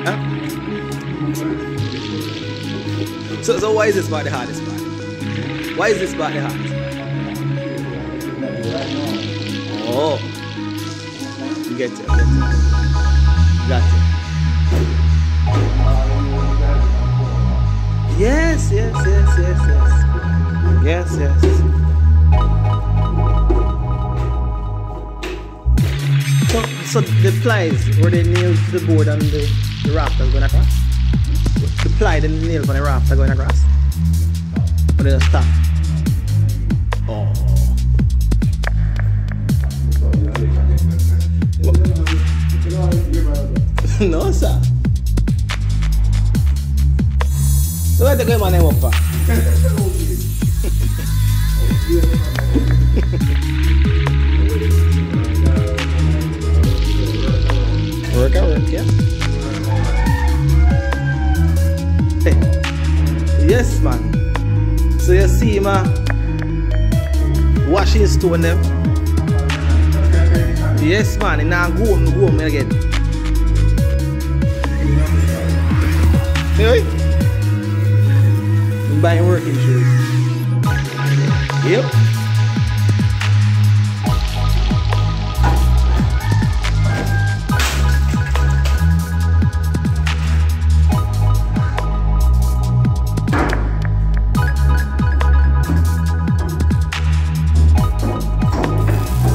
Huh? So why is this part the hardest part? Why is this part the hardest part? Oh. Get it. Got it. Yes. So the plies were they nailed to the board and the rafter going across? The ply the nail from the rafter going across? Or they just stop? Oh. No, sir. So where the game on up for? Work, yeah. Hey. Yes, man. So you see, man, washing stone them. Yes, man. And now go home again. Hey. I'm buying working shoes. Yep.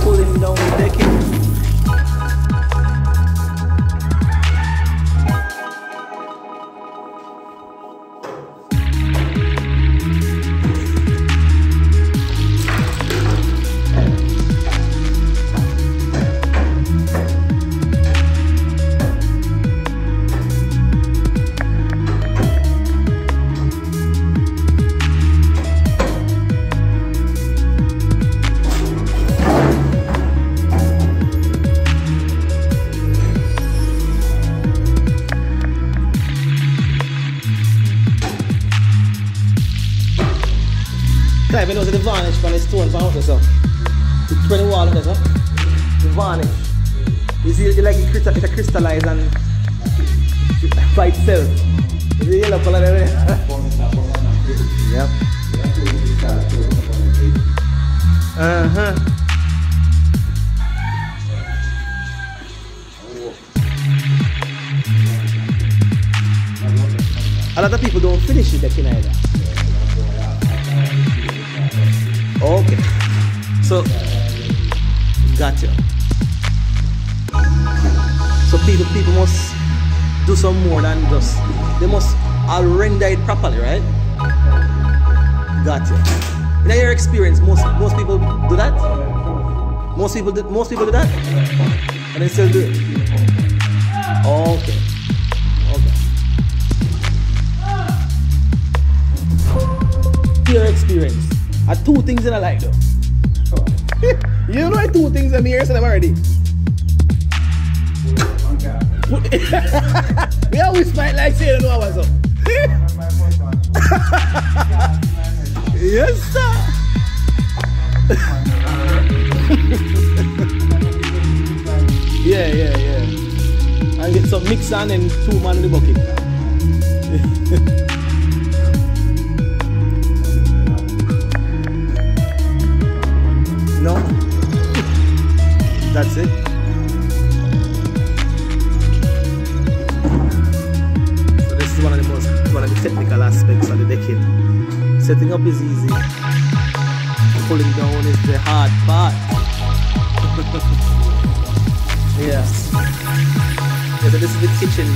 Pulling down the decking. Clive, you know the varnish from the stone from out there, so. The 20 wall in there, so. The varnish. You see, like it crystallized and by itself. You see the yellow color there? Yep. A lot of people don't finish it, decking either. Okay, so gotcha. So people must do some more than just, they must all render it properly, right? Gotcha. In your experience, most people do that. Most people do that, and they still do it. Okay. Your experience. Are two things that I like though. You know two things I'm here, so I'm already. We always fight like say you know what's up. Yes, sir. Yeah. And get some mix on and 2 man in the bucket. No, that's it. So this is one of the technical aspects of the decking. Setting up is easy. Pulling down is the hard part. Yeah. So this is the kitchen.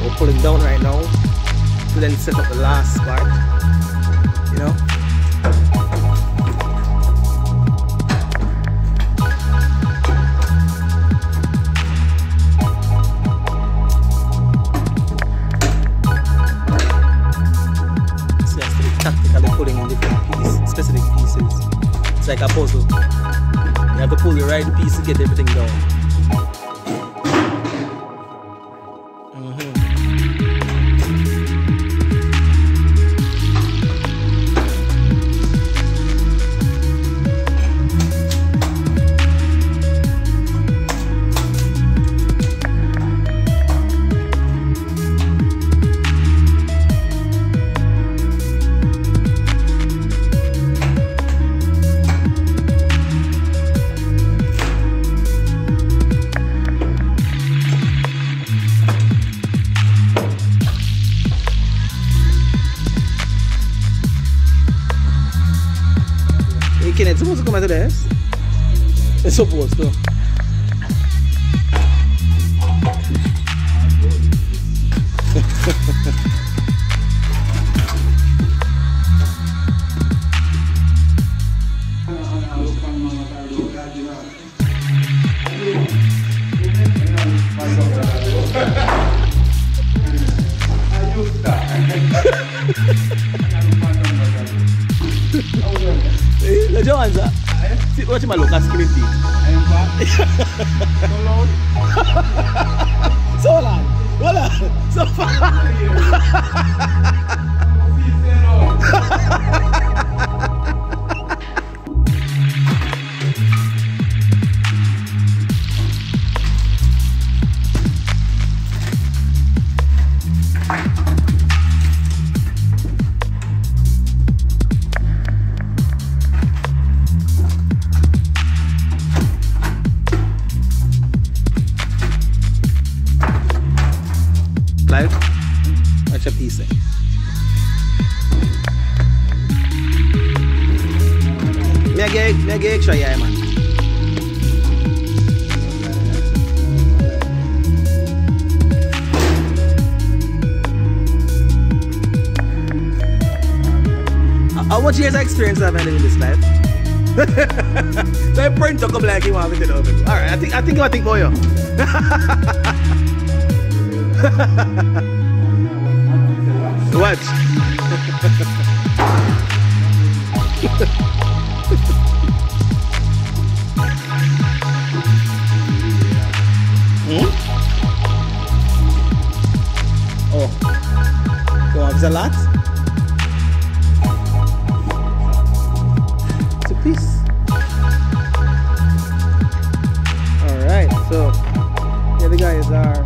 We're pulling down right now to then set up the last part. You know. Specific pieces. It's like a puzzle. You have to pull the right piece to get everything down. to this? It's supposed to. Joanza, watch my look at skinny teeth. I am back. So long. So long. Voila. So far. Live? Watch a piece. Me get extra here, man. How much years of experience have I in this life? So I print to come like you want me to know. Alright, I think for you. Watch. Oh. So it's a lot? It's a piece. Alright, so here the guys are.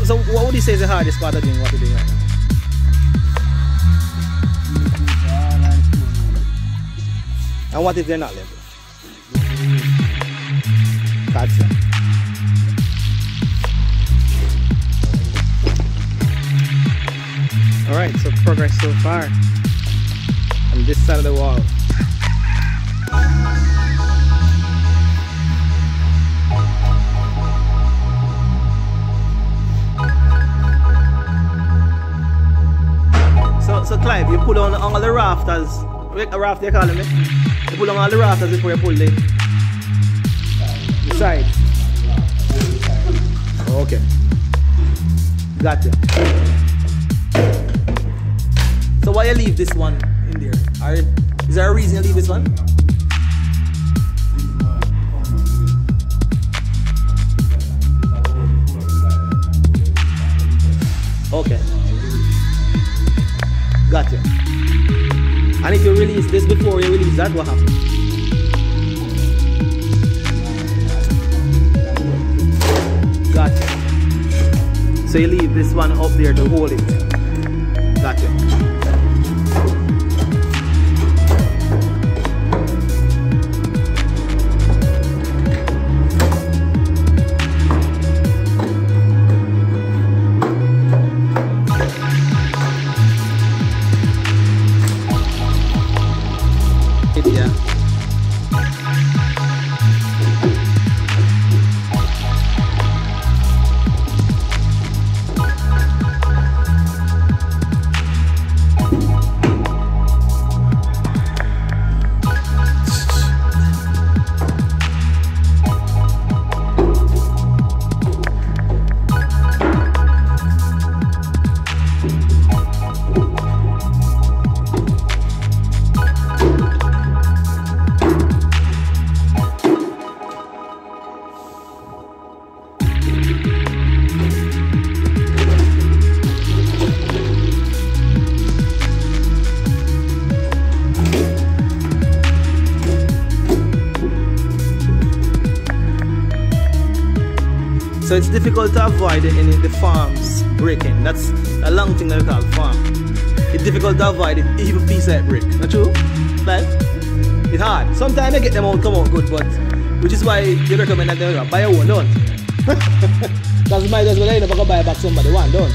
So what would you say is the hardest part of doing what you're doing right now? And what if they're not level? Gotcha. Alright, so progress so far on this side of the wall. So Clive, you pull on all the rafters. A raft you calling me? You pull on all the rafters before you pull the side. Oh, okay. Gotcha. So why you leave this one in there? Is there a reason you leave this one? Okay. Gotcha. And if you release this before you release that, what happens? Gotcha. So you leave this one up there to hold it. Gotcha. So it's difficult to avoid the farms breaking. That's a long thing that we call farm. It's difficult to avoid it, even piece of brick. Not true? Like, it's hard. Sometimes they get them out, come out good, but which is why you recommend that they buy your own, don't? Because you might as well end up buy back somebody one, don't?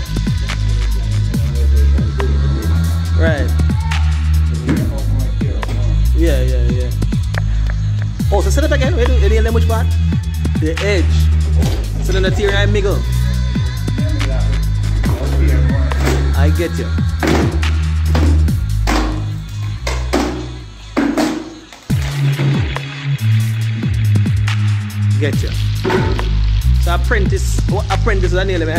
Right. Yeah. Oh, so say that again. Where do you know which part? The edge. So then the tear and miggle. I get you. Get you. So apprentice is nearly me.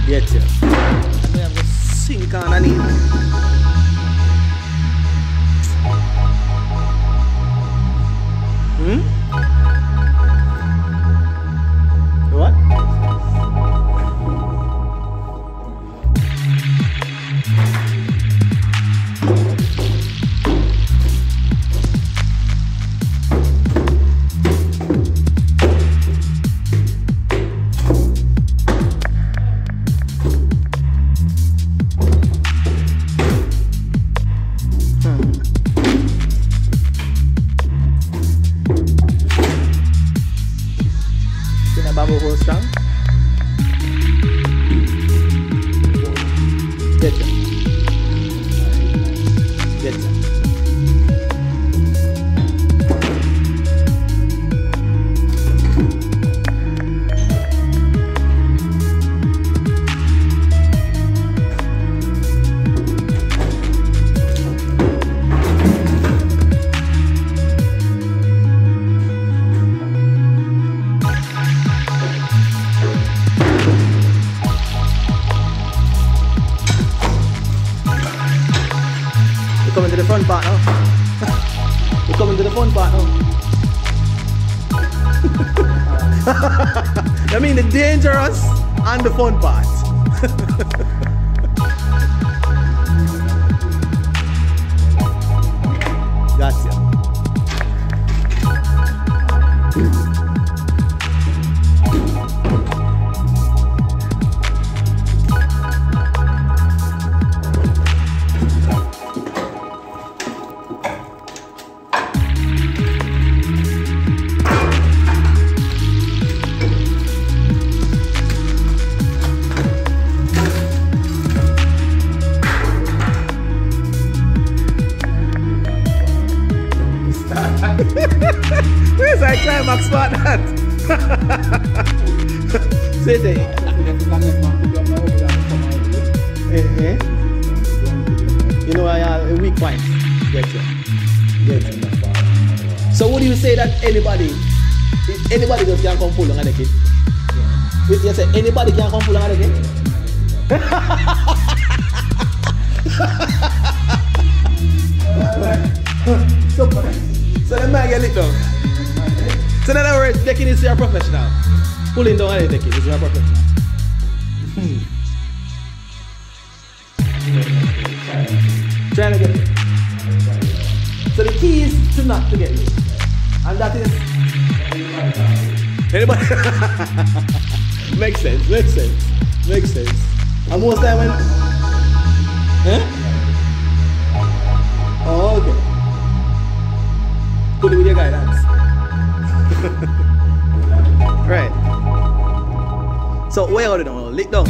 Get you. I'm going to sink on and eat. What? Bamboo hole strong. Getcha. Coming to the front part now. We're coming to the fun part now. I mean the dangerous and the fun part. Gotcha. Where's that climax spot at? Say it. You know, a weak point. Get you. So would you say that anybody just can come pull on the kid? You say anybody can come pull on the kid? So the man get lit down. So in other words, decking is your professional. Pulling down and decking is your professional. Trying to get it. So the key is to not to get it. And that is anybody. Makes sense. And most time when oh, okay. Good with your guidance. Right. So where are they now? Lick down.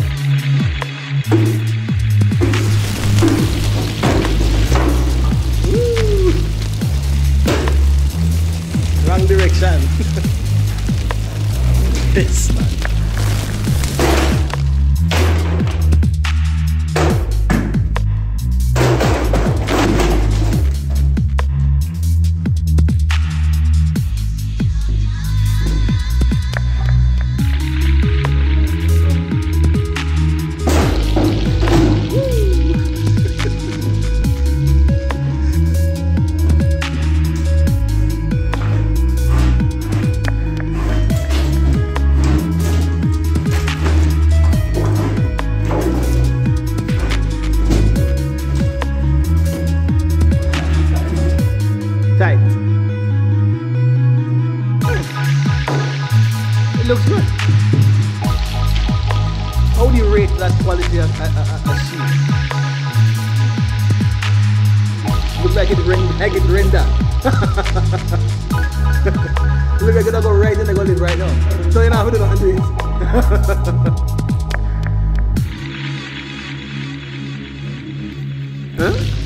Woo. Wrong direction. This man. It looks good. How do you rate that quality of sheep? Looks like it render. Look like it's gonna go right in the live right now. So you know how to do it. Huh?